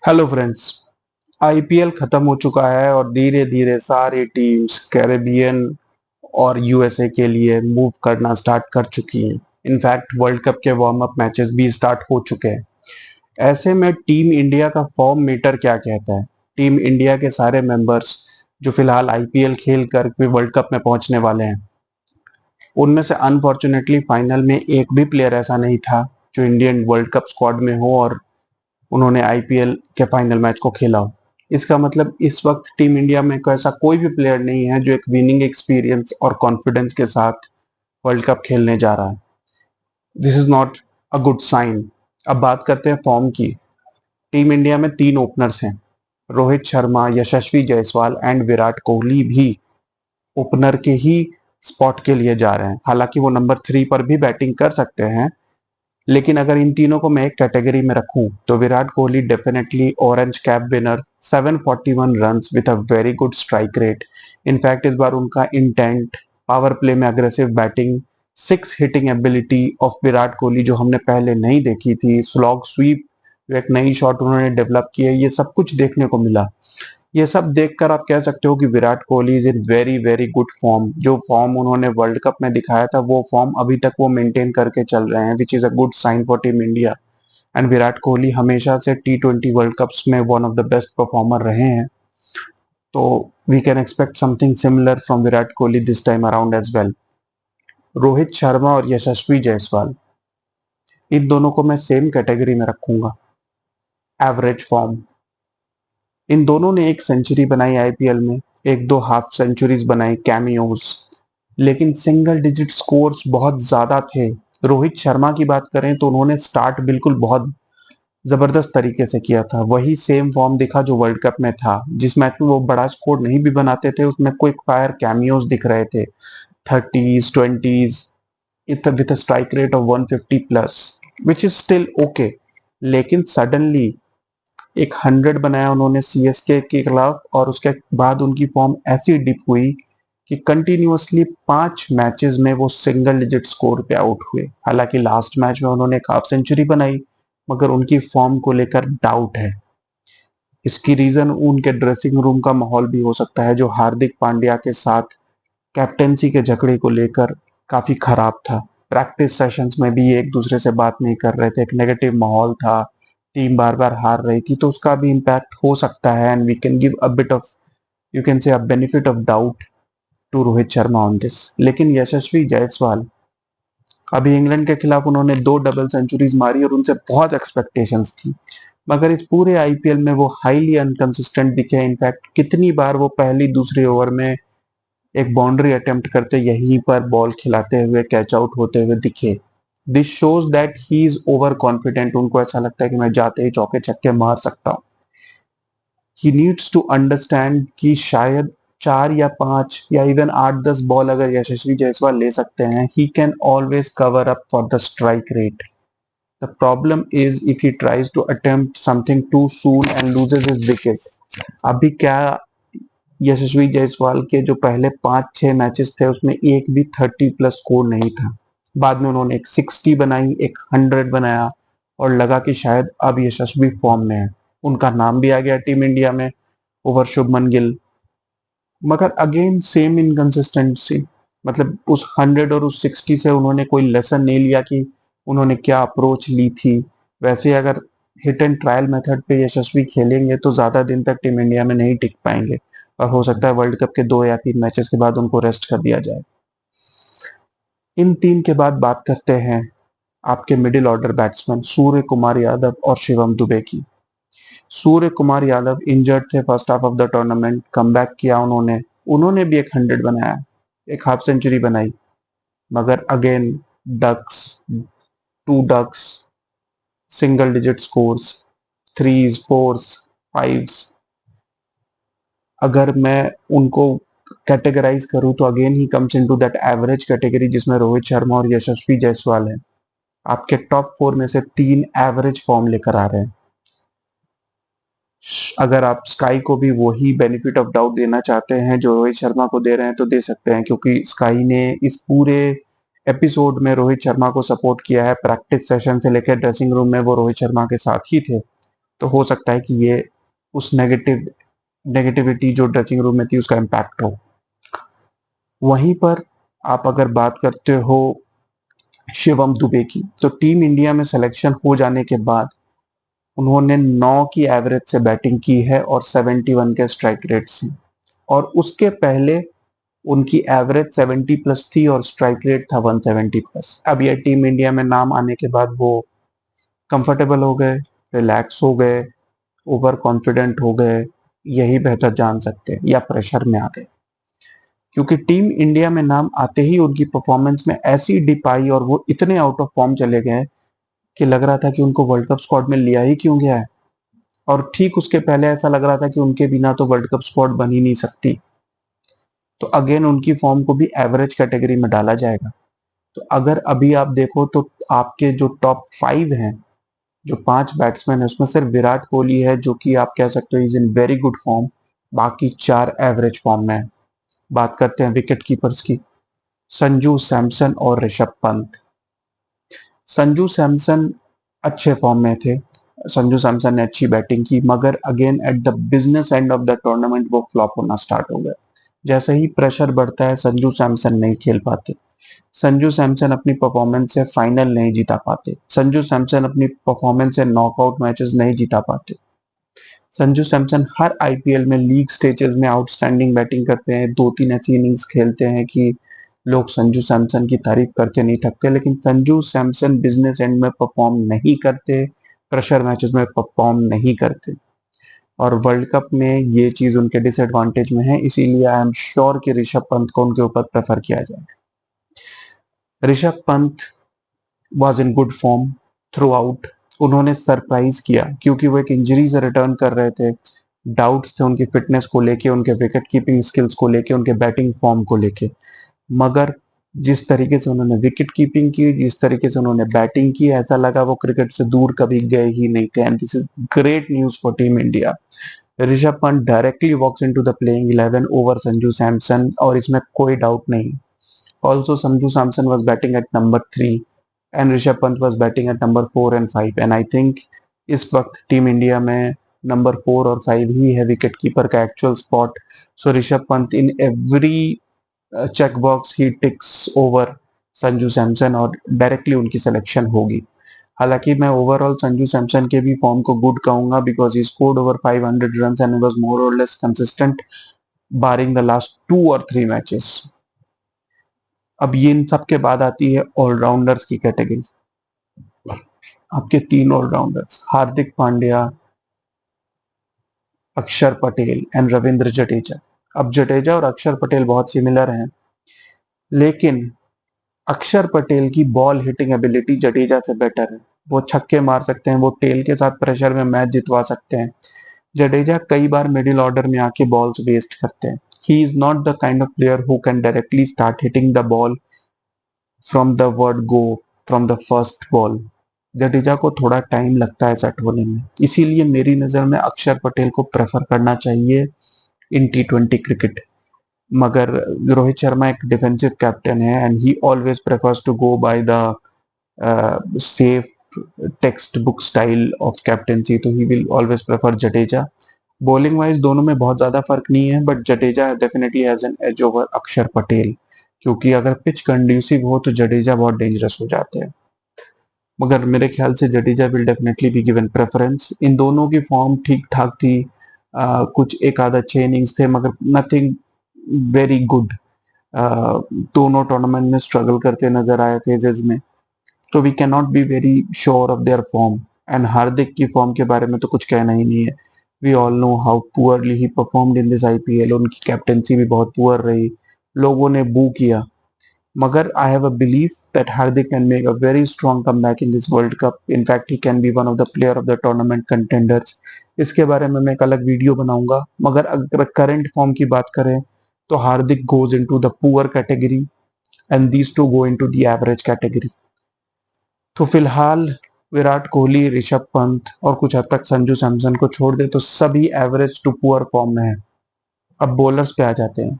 Hello friends. IPL खत्म हो चुका है और धीरे धीरे सारी टीम्स कैरेबियन और यूएसए के लिए मूव करना स्टार्ट कर चुकी हैं। इनफैक्ट वर्ल्ड कप के वार्म अप मैचेस भी स्टार्ट हो चुके हैं। ऐसे में टीम इंडिया का फॉर्म मीटर क्या कहता है? टीम इंडिया के सारे मेंबर्स जो फिलहाल आईपीएल खेल कर भी वर्ल्ड कप में पहुंचने वाले हैं, उनमें से अनफॉर्चुनेटली फाइनल में एक भी प्लेयर ऐसा नहीं था जो इंडियन वर्ल्ड कप स्क्वाड में हो और उन्होंने आईपीएल के फाइनल मैच को खेला हो। इसका मतलब इस वक्त टीम इंडिया में ऐसा कोई भी प्लेयर नहीं है जो एक विनिंग एक्सपीरियंस और कॉन्फिडेंस के साथ वर्ल्ड कप खेलने जा रहा है। This is not a good sign. अब बात करते हैं फॉर्म की। टीम इंडिया में तीन ओपनर्स हैं, रोहित शर्मा, यशस्वी जायसवाल एंड विराट कोहली भी ओपनर के ही स्पॉट के लिए जा रहे हैं। हालांकि वो नंबर 3 पर भी बैटिंग कर सकते हैं, लेकिन अगर इन तीनों को मैं एक कैटेगरी में रखूं तो Virat Kohli definitely orange cap winner, 741 runs with a very good strike rate. In fact इस बार उनका इंटेंट, पावर प्ले में aggressive batting, 6 hitting ability of Virat Kohli जो हमने पहले नहीं देखी थी, स्लॉग स्वीप, एक नई शॉट उन्होंने डेवलप की है, ये सब कुछ देखने को मिला। ये सब देखकर आप कह सकते हो कि Virat Kohli is in very very good form. जो फॉर्म उन्होंने वर्ल्ड कप में दिखाया था वो फॉर्म अभी तक वो मेंटेन करके चल रहे हैं, which is a good sign for team India. And Virat Kohli हमेशा से T20 वर्ल्ड कप्स में one of the best performer रहे हैं, तो we can expect something similar from Virat Kohli this time around as well. Rohit Sharma और यशस्वी जायसवाल, इन दोनों को मैं सेम कैटेगरी में रखूंगा, एवरेज फॉर्म। इन दोनों ने एक सेंचुरी बनाई आईपीएल में, एक दो हाफ सेंचुरीज बनाई कैमियोज, लेकिन सिंगल डिजिट स्कोर्स बहुत ज्यादा थे। रोहित शर्मा की बात करें तो उन्होंने स्टार्ट बिल्कुल बहुत जबरदस्त तरीके से किया था, वही सेम फॉर्म दिखा जो वर्ल्ड कप में था। जिस मैच में वो बड़ा स्कोर नहीं भी बनाते थे उसमें क्विक फायर कैमियोज दिख रहे थे, 30s 20s with strike rate of 150 plus, which is still okay. लेकिन सडनली एक 100 बनाया उन्होंने सीएसके के खिलाफ और उसके बाद उनकी फॉर्म ऐसी डिप हुई कि कंटिन्यूअसली 5 मैचेस में वो सिंगल डिजिट स्कोर पे आउट हुए। हालांकि लास्ट मैच में उन्होंने एक हाफ सेंचुरी बनाई, मगर उनकी फॉर्म को लेकर डाउट है। इसकी रीजन उनके ड्रेसिंग रूम का माहौल भी हो सकता है, जो हार्दिक पांड्या के साथ कैप्टेंसी के झगड़े को लेकर काफी खराब था। प्रैक्टिस सेशंस में भी ये एक दूसरे से बात नहीं कर रहे थे, एक नेगेटिव माहौल था, टीम बार बार हार रही थी, तो उसका भी इम्पैक्ट हो सकता है। And we can give a bit of, you can say a benefit of doubt to Rohit Sharma on this. लेकिन यशस्वी जायसवाल, अभी इंग्लैंड के खिलाफ उन्होंने 2 डबल सेंचुरीज मारी और उनसे बहुत एक्सपेक्टेशंस थी, मगर इस पूरे आईपीएल में वो हाईली अनकंसिस्टेंट दिखे। इनफैक्ट कितनी बार वो पहली दूसरी ओवर में एक बाउंड्री अटेम्प्ट करते यहीं पर बॉल खिलाते हुए कैच आउट होते हुए दिखे। This shows that he is over confident. उनको ऐसा लगता है कि मैं जाते ही चौके छक्के मार सकता हूँ। ही नीड्स टू अंडरस्टैंड कि शायद 4 या 5 या इवन 8-10 बॉल अगर यशस्वी जायसवाल ले सकते हैं, he can always cover up for the strike rate. The problem is if he tries to attempt something too soon and loses his wicket. अभी क्या, यशस्वी जायसवाल के जो पहले 5-6 मैचेस थे उसमें एक भी 30 प्लस स्कोर नहीं था। बाद में उन्होंने एक 60 बनाई, एक 100 बनाया और लगा कि शायद अब यशस्वी फॉर्म में है। उनका नाम भी आ गया टीम इंडिया में ओवर शुभमन गिल। मगर अगेन सेम इनकंसिस्टेंसी, मतलब उस 100 और उस 60 से उन्होंने कोई लेसन नहीं लिया कि उन्होंने क्या अप्रोच ली थी। वैसे अगर हिट एंड ट्रायल मेथड पे यशस्वी खेलेंगे तो ज्यादा दिन तक टीम इंडिया में नहीं टिक पाएंगे और हो सकता है वर्ल्ड कप के 2 या 3 मैचेस के बाद उनको रेस्ट कर दिया जाए। इन तीन के बाद बात करते हैं आपके मिडिल ऑर्डर बैट्समैन सूर्य कुमार यादव और शिवम दुबे की। सूर्य कुमार यादव इंजर्ड थे first half of the tournament, comeback किया उन्होंने उन्होंने भी एक 100 बनाया, एक हाफ सेंचुरी बनाई, मगर again ducks, 2 ducks, single digit scores, threes fours fives. अगर मैं उनको कैटेगराइज करूं तो again he comes into that average category जिसमें रोहित शर्मा और यशस्वी जायसवाल है। आपके टॉप 4 में से 3 एवरेज फॉर्म लेकर आ रहे हैं। अगर आप स्काई को भी वही बेनिफिट ऑफ डाउट देना चाहते हैं जो रोहित शर्मा को दे रहे हैं तो दे सकते हैं, क्योंकि स्काई ने इस पूरे एपिसोड में रोहित शर्मा को सपोर्ट किया है। प्रैक्टिस सेशन से लेकर ड्रेसिंग रूम में वो रोहित शर्मा के साथ ही थे। तो हो सकता है कि ये उस नेगेटिविटी जो ड्रेसिंग रूम में थी उसका इम्पैक्ट हो। वहीं पर आप अगर बात करते हो शिवम दुबे की, तो टीम इंडिया में सिलेक्शन हो जाने के बाद उन्होंने 9 की एवरेज से बैटिंग की है और 71 के स्ट्राइक रेट से, और उसके पहले उनकी एवरेज 70 प्लस थी और स्ट्राइक रेट था 170 प्लस। अब ये टीम इंडिया में नाम आने के बाद वो कंफर्टेबल हो गए, रिलैक्स हो गए, ओवर कॉन्फिडेंट हो गए, यही बेहतर जान सकते हैं, या प्रेशर में आ गए, क्योंकि टीम इंडिया में नाम आते ही उनकी परफॉर्मेंस में ऐसी डिप आई और वो इतने आउट ऑफ फॉर्म चले गए कि लग रहा था कि उनको वर्ल्ड कप स्क्वाड में लिया ही क्यों गया है। और ठीक उसके पहले ऐसा लग रहा था कि उनके बिना तो वर्ल्ड कप स्क्वाड बन ही नहीं सकती। तो अगेन उनकी फॉर्म को भी एवरेज कैटेगरी में डाला जाएगा। तो अगर अभी आप देखो तो आपके जो टॉप 5 हैं, जो 5 बैट्समैन है, उसमें सिर्फ विराट कोहली है जो कि आप कह सकते हो is in very good form, बाकी 4 एवरेज फॉर्म में है। बात करते हैं विकेट कीपर्स की, संजू सैमसन और ऋषभ पंत। संजू सैमसन अच्छे फॉर्म में थे, संजू सैमसन ने अच्छी बैटिंग की, मगर again at the business end of the tournament वो फ्लॉप होना स्टार्ट हो गया। जैसे ही प्रेशर बढ़ता है संजू सैमसन नहीं खेल पाते, संजू सैमसन अपनी परफॉर्मेंस से फाइनल नहीं जीता पाते, संजू सैमसन अपनी परफॉर्मेंस से नॉकआउट मैचेस नहीं जीता पाते। संजू सैमसन हर आईपीएल में लीग स्टेजेस में आउटस्टैंडिंग बैटिंग करते हैं, 2-3 ऐसी इनिंग्स खेलते हैं कि लोग संजू सैमसन की तारीफ करके नहीं थकते, लेकिन संजू सैमसन बिजनेस एंड में परफॉर्म नहीं करते, प्रेशर मैचेस में परफॉर्म नहीं करते, और वर्ल्ड कप में ये चीज उनके डिसएडवांटेज में है। इसीलिए आई एम श्योर कि ऋषभ पंत को उनके ऊपर प्रेफर किया जाए। Rishabh Pant was in good form through out. उन्होंने सरप्राइज किया क्योंकि वो एक इंजरी से रिटर्न कर रहे थे, डाउट्स थे उनकी फिटनेस को लेके, उनके विकेट कीपिंग स्किल्स को लेके, उनके बैटिंग फॉर्म को लेके, मगर जिस तरीके से उन्होंने विकेट कीपिंग की, जिस तरीके से उन्होंने बैटिंग की, ऐसा लगा वो क्रिकेट से दूर कभी गए ही नहीं थे। And this is great news for team India. Rishabh Pant directly walks into the playing 11 over Sanju Samson, और इसमें कोई डाउट नहीं। Also Sanju Samson was batting at number 3 and Rishabh Pant was batting at number 4 and 5, and I think इस वक्त टीम इंडिया में number 4 और 5 ही है विकेट कीपर का actual spot. So Rishabh Pant in every check box he ticks over Sanju Samson, और डायरेक्टली उनकी सिलेक्शन होगी। हालांकि मैं ओवरऑल संजू सैमसन के भी फॉर्म को गुड कहूंगा, because he scored over 500 run and was more और less consistent barring the last 2 और 3 मैचेस। अब ये इन सब के बाद आती है ऑलराउंडर्स की कैटेगरी। आपके 3 ऑलराउंडर्स हार्दिक पांड्या, अक्षर पटेल एंड रविंद्र जडेजा। अब जडेजा और अक्षर पटेल बहुत सिमिलर हैं, लेकिन अक्षर पटेल की बॉल हिटिंग एबिलिटी जडेजा से बेटर है। वो छक्के मार सकते हैं, वो टेल के साथ प्रेशर में मैच जितवा सकते हैं। जडेजा कई बार मिडिल ऑर्डर में आके बॉल्स वेस्ट करते हैं। He is not the kind of player who can directly start hitting the ball from the word go, from the first ball. Jadeja को थोड़ा टाइम लगता है सेट होने में, इसीलिए मेरी नजर में अक्षर पटेल को प्रेफर करना चाहिए इन T20 क्रिकेट। मगर रोहित शर्मा एक डिफेंसिव कैप्टन है and he always prefers to go by the safe text book style of captaincy, तो he will always prefer Jadeja. Bowling wise दोनों में बहुत ज्यादा फर्क नहीं है, but Jadeja definitely has an edge over Akshar Patel, क्योंकि अगर पिच कंड्यूसिव हो तो जडेजा बहुत डेंजरस हो जाते हैं। मगर मेरे ख्याल से Jadeja will definitely be given preference. इन दोनों की फॉर्म ठीक ठाक थी, कुछ एक आध अच्छे इनिंग्स थे, मगर नथिंग वेरी गुड। दोनों टूर्नामेंट में स्ट्रगल करते नजर आए फेजेस में, तो we can not be very sure of their form. And Hardik की फॉर्म के बारे में तो कुछ कहना ही नहीं है। We all know how poorly he performed in this IPL. उनकी कैप्टेंसी भी बहुत पुअर रही, लोगों ने बू किया, मगर I have a belief that Hardik can make a very strong comeback in this world cup. In fact he can be one of the player of the tournament contenders. इसके बारे में मैं एक अलग वीडियो बनाऊंगा, मगर अगर करंट फॉर्म की बात करें तो Hardik goes into the poor category and these two go into the average category. तो फिलहाल विराट कोहली, ऋषभ पंत और कुछ हद तक संजू सैमसन को छोड़ दे तो सभी एवरेज टू पुअर फॉर्म में है। अब बॉलर्स पे आ जाते हैं।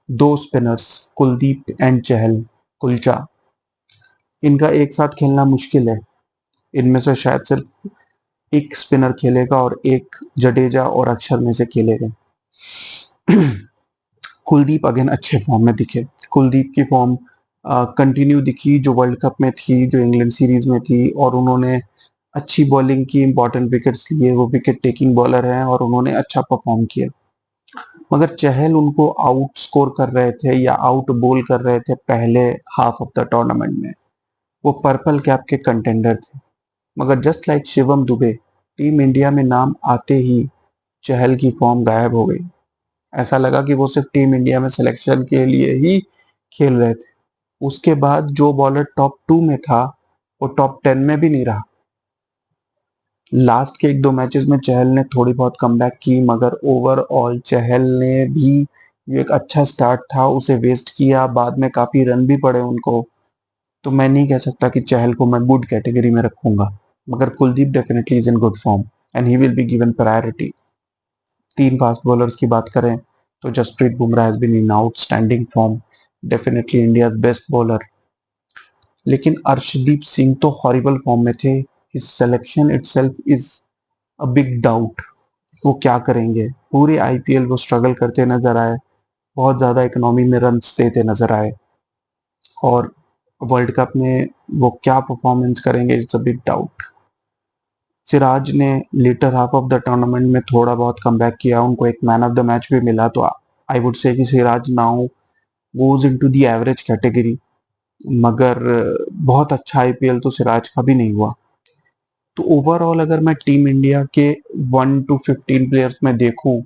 2 स्पिनर्स, कुलदीप एंड चहल, कुलचा, इनका एक साथ खेलना मुश्किल है। इनमें से शायद सिर्फ एक स्पिनर खेलेगा और एक जडेजा और अक्षर में से खेलेगा। कुलदीप अगेन अच्छे फॉर्म में दिखे। कुलदीप की फॉर्म कंटिन्यू दिखी जो वर्ल्ड कप में थी, जो इंग्लैंड सीरीज में थी, और उन्होंने अच्छी बॉलिंग की, इंपॉर्टेंट विकेट्स लिए। वो विकेट टेकिंग बॉलर हैं और उन्होंने अच्छा परफॉर्म किया। मगर चहल उनको आउट स्कोर कर रहे थे या आउट बोल कर रहे थे पहले हाफ ऑफ द टूर्नामेंट में। वो पर्पल कैप के कंटेंडर थे। मगर just like Shivam Dubey, team India में नाम आते ही चहल की फॉर्म गायब हो गई। ऐसा लगा कि वो सिर्फ टीम इंडिया में सिलेक्शन के लिए ही खेल रहे थे। उसके बाद जो बॉलर टॉप 2 में था वो टॉप 10 में भी नहीं रहा। लास्ट के 1-2 मैचेस में चहल ने थोड़ी बहुत कमबैक की, मगर ओवरऑल चहल ने भी, जो एक अच्छा स्टार्ट था उसे वेस्ट किया। बाद में काफी रन भी पड़े उनको। तो मैं नहीं कह सकता कि चहल को मैं गुड कैटेगरी में रखूंगा। मगर Kuldeep definitely is in good form and he will be given priority. 3 fast bowlers की बात करें तो Jasprit Bumrah has been in outstanding form, definitely India's best bowler. लेकिन अर्शदीप सिंह तो हॉरिबल फॉर्म में थे। His selection itself is a big doubt. वो क्या करेंगे? पूरे आईपीएल वो स्ट्रगल करते नजर आए, बहुत ज्यादा इकोनॉमी में रन्स देते नजर आए, और वर्ल्ड कप में वो क्या परफॉर्मेंस करेंगे, it's a big doubt. Siraj ने later half of the tournament में थोड़ा बहुत कमबैक किया, उनको एक मैन ऑफ द मैच भी मिला। तो आई वुड से कि Siraj now goes into the average category. मगर बहुत अच्छा आईपीएल तो सिराज का भी नहीं हुआ। तो ओवरऑल अगर मैं टीम इंडिया के 1 to 15 प्लेयर्स में देखूं,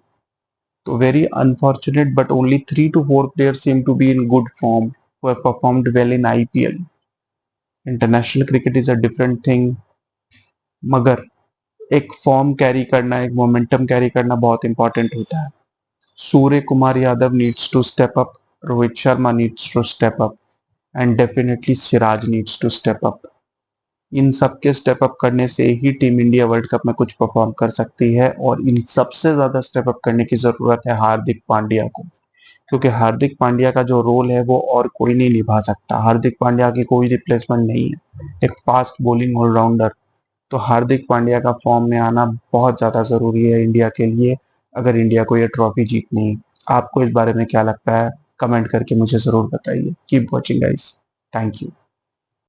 तो very unfortunate, but only 3 to 4 players seem to be in good form who have performed well in IPL. International cricket is a different thing, मगर एक फॉर्म कैरी करना, एक मोमेंटम कैरी करना बहुत इंपॉर्टेंट होता है। Surya Kumar Yadav needs to step up, Rohit Sharma needs to step up, and definitely Siraj needs to step up. इन सबके स्टेप अप करने से ही टीम इंडिया वर्ल्ड कप में कुछ परफॉर्म कर सकती है, और इन सबसे ज्यादा स्टेप अप करने की जरूरत है हार्दिक पांड्या को। क्योंकि हार्दिक पांड्या का जो रोल है वो और कोई नहीं निभा सकता। हार्दिक पांड्या की कोई रिप्लेसमेंट नहीं है, एक फास्ट बॉलिंग ऑलराउंडर। तो हार्दिक पांड्या का फॉर्म में आना बहुत ज्यादा जरूरी है इंडिया के लिए, अगर इंडिया को ये ट्रॉफी जीतनी है। आपको इस बारे में क्या लगता है? कमेंट करके मुझे जरूर बताइए। Keep watching guys. Thank you.